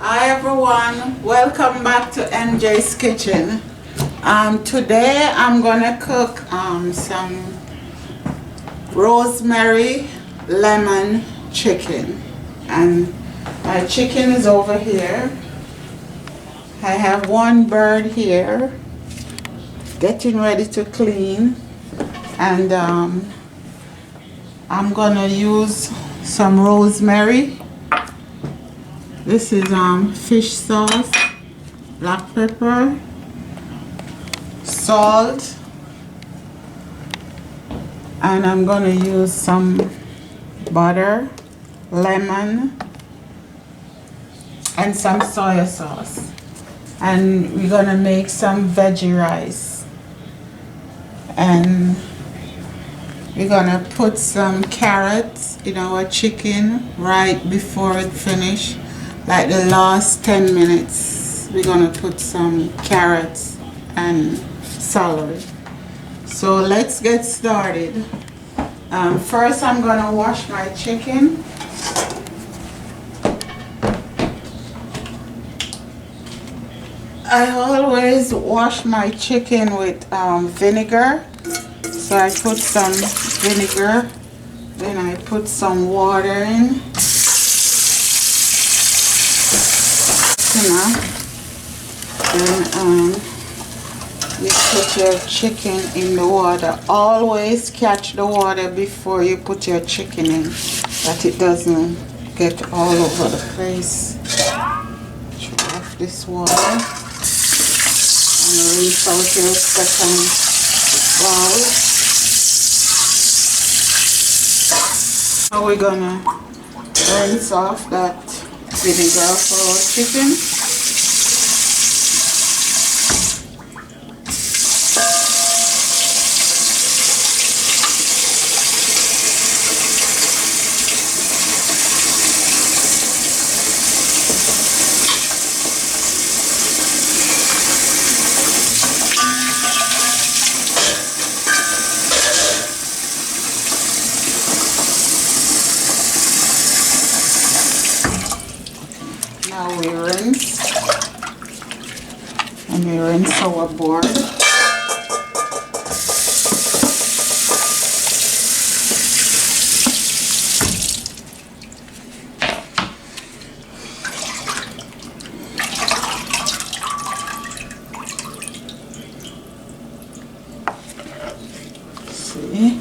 Hi everyone, welcome back to M.J.s Kitchen. Today I'm gonna cook some rosemary lemon chicken, and my chicken is over here. I have one bird here getting ready to clean, and I'm gonna use some rosemary. This is fish sauce, black pepper, salt, and I'm gonna use some butter, lemon, and some soy sauce. And we're gonna make some veggie rice. And we're gonna put some carrots in our chicken right before it finishes. Like the last 10 minutes, we're gonna put some carrots and celery. So let's get started. First I'm gonna wash my chicken. I always wash my chicken with vinegar. So I put some vinegar, then I put some water in. Then you put your chicken in the water. Always catch the water before you put your chicken in, that it doesn't get all over the place. Try off this water and rinse out your second bowl. Now we're gonna rinse off that vinegar for our chicken. Now we rinse, and we rinse our board. See?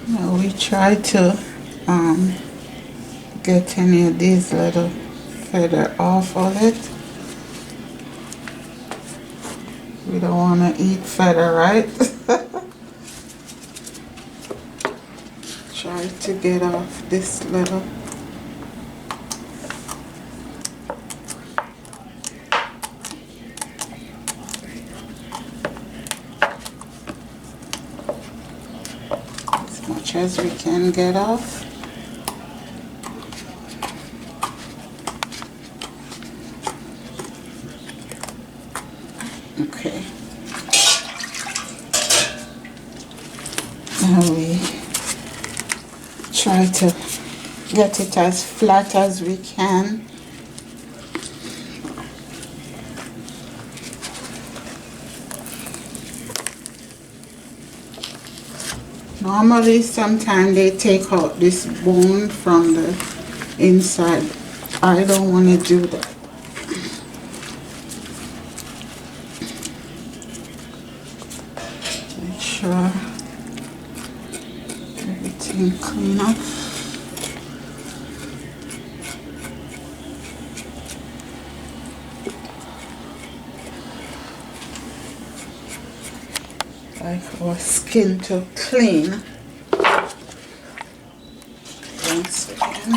Now we try to get any of these little feather off of it. We don't want to eat feather, right? Try to get off this little. As much as we can get off. Okay. Now we try to get it as flat as we can. Normally, sometimes they take out this bone from the inside. I don't want to do that. Make sure everything clean up. Like our skin to clean. Once again.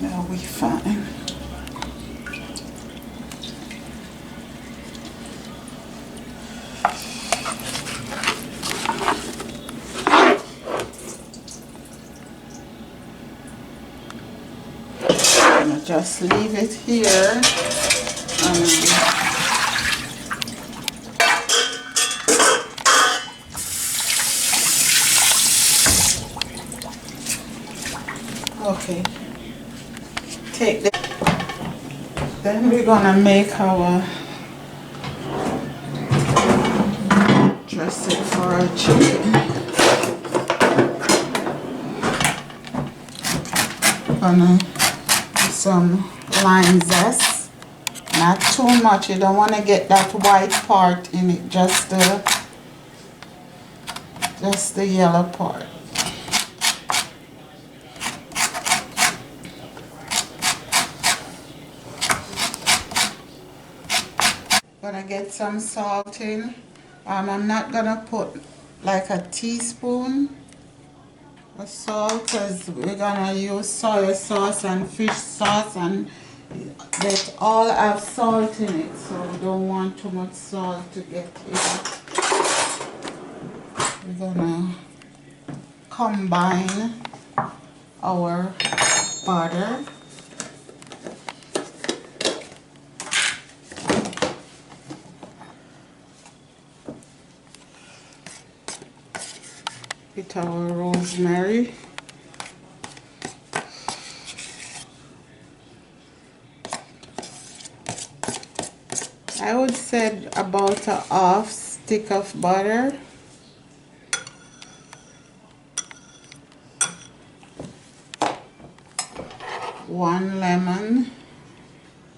Now we fine. Just leave it here. Take the, then we're gonna make our dressing for our chicken. Gonna do some lime zest, not too much. You don't want to get that white part in it, just the yellow part. Gonna get some salt in. I'm not gonna put like a teaspoon of salt because we're gonna use soy sauce and fish sauce, and they all have salt in it, so we don't want too much salt to get in. We're gonna combine our butter. With our rosemary. I would say about a half stick of butter. One lemon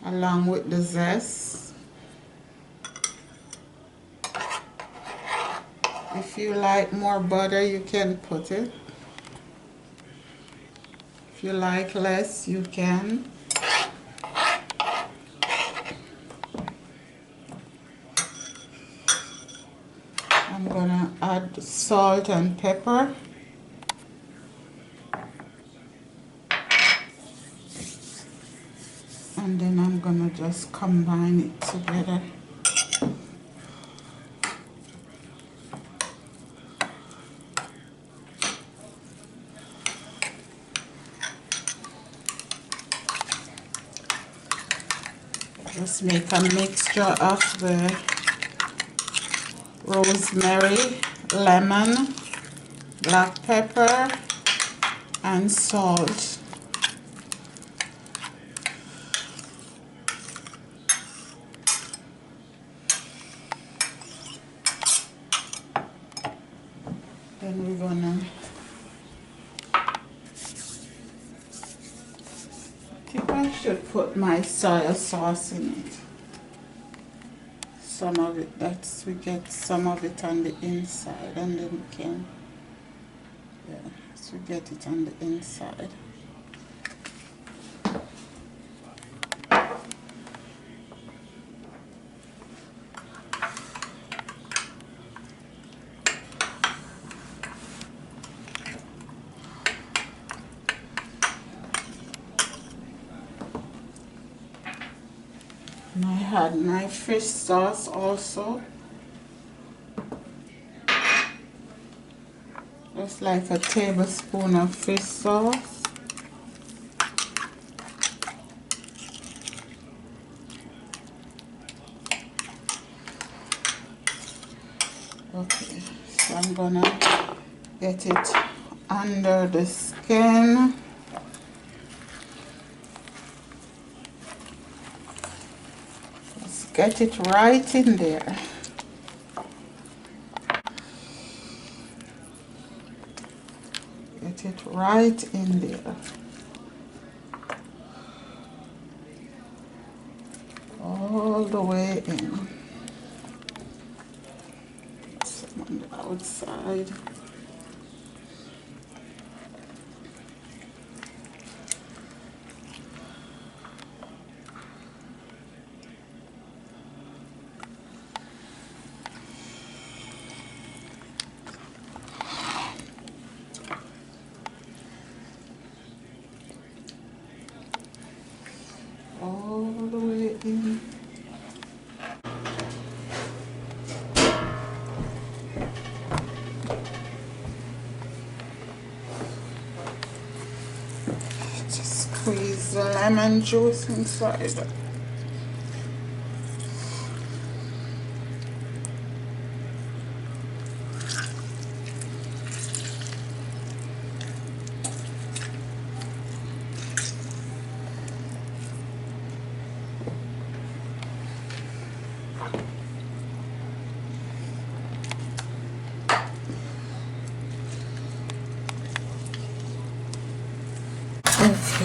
along with the zest. If you like more butter, you can put it. If you like less, you can. I'm gonna add salt and pepper. And then I'm gonna just combine it together. Just make a mixture of the rosemary, lemon, black pepper, and salt. Then we're gonna I should put my soy sauce in it. Some of it, we get some of it on the inside, and then we can, yeah, so we get it on the inside. And I had my fish sauce also. Just like a tablespoon of fish sauce. Okay, so I'm gonna get it under the skin. Get it right in there. Get it right in there. All the way in. Some on the outside. All the way in. Just squeeze the lemon juice inside.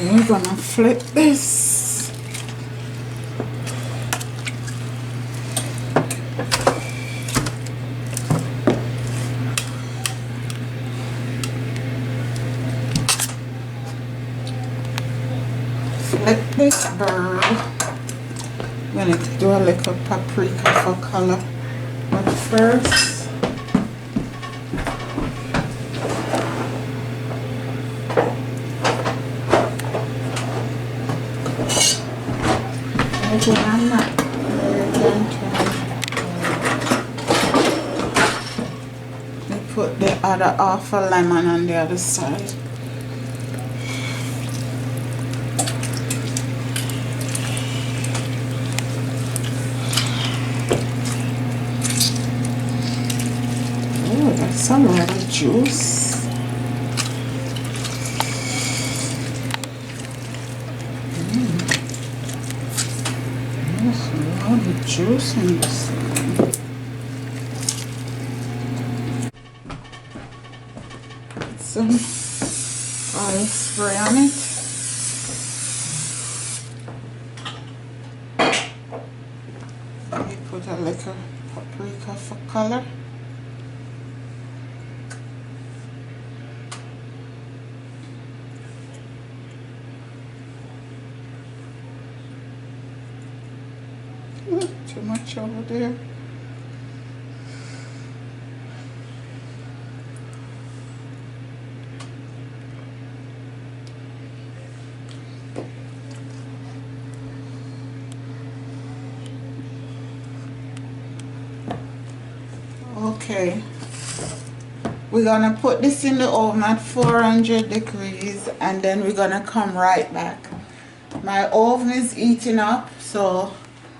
We're gonna flip this. Flip this bird. I'm going to do a little paprika for color. But first, I'm not put the other half a lemon on the other side. Oh, that's a lot of juice. There's a lot of juice in this one. Some oil spray on it. Let me put a little paprika for color. Too much over there. Okay, we're gonna put this in the oven at 400 degrees and then we're gonna come right back. My oven is heating up, so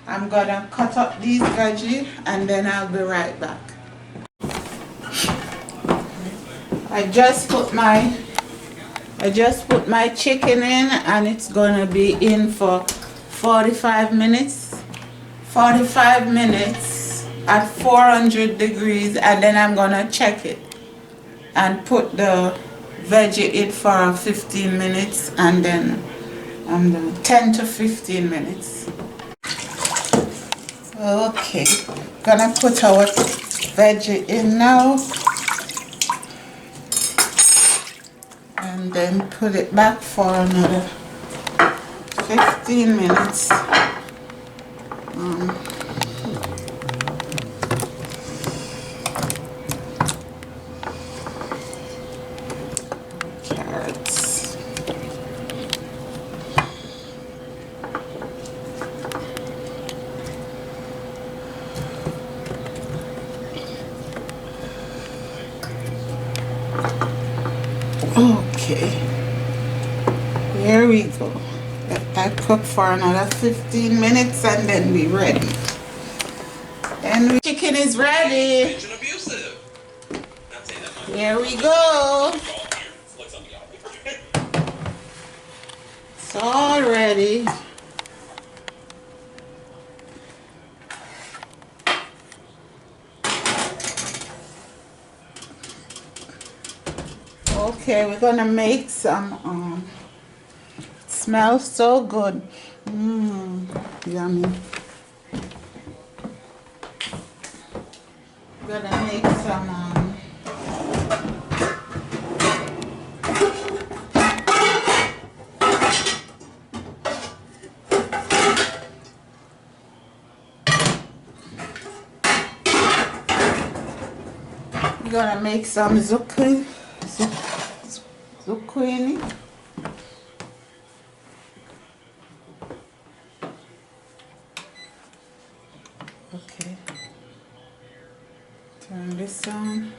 I'm gonna cut up these veggies and then I'll be right back. I just put my chicken in and it's gonna be in for 45 minutes. 45 minutes at 400 degrees, and then I'm gonna check it and put the veggie in for 15 minutes, and then I'm done. 10 to 15 minutes. Okay, gonna put our veggie in now and then put it back for another 15 minutes. Carrots. Okay, here we go. Let that cook for another 15 minutes and then we're ready. And the chicken is ready. Here we go. It's all ready. Okay, we're gonna make some. It smells so good. Yummy. We're gonna make some. We're gonna make some zucchini. Okay, turn this on.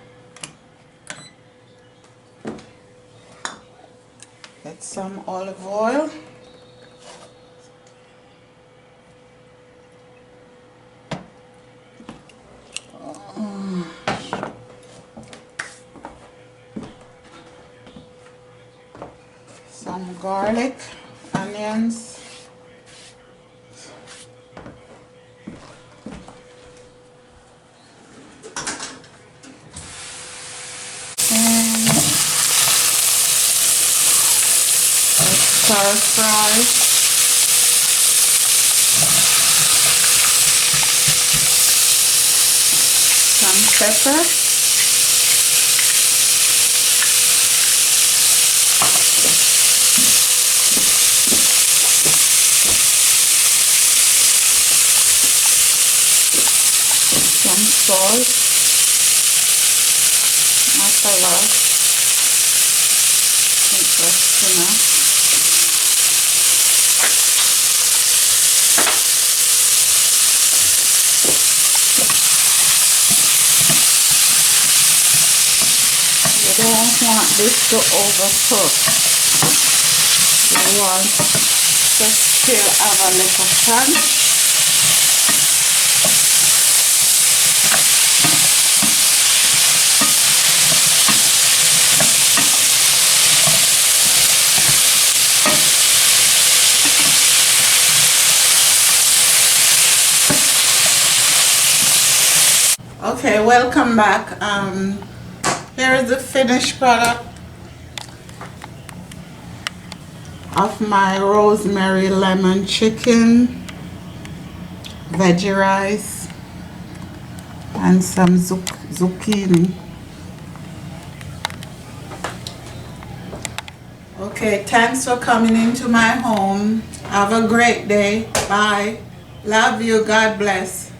Get some olive oil. Some garlic, onions. stir fry. Some pepper. Some salt. Not a lot. I think that's enough. You don't want this to overcook. You want to still have a little crunch. Okay, welcome back. Here is the finished product of my rosemary lemon chicken, veggie rice, and some zucchini. Okay, thanks for coming into my home. Have a great day. Bye. Love you. God bless.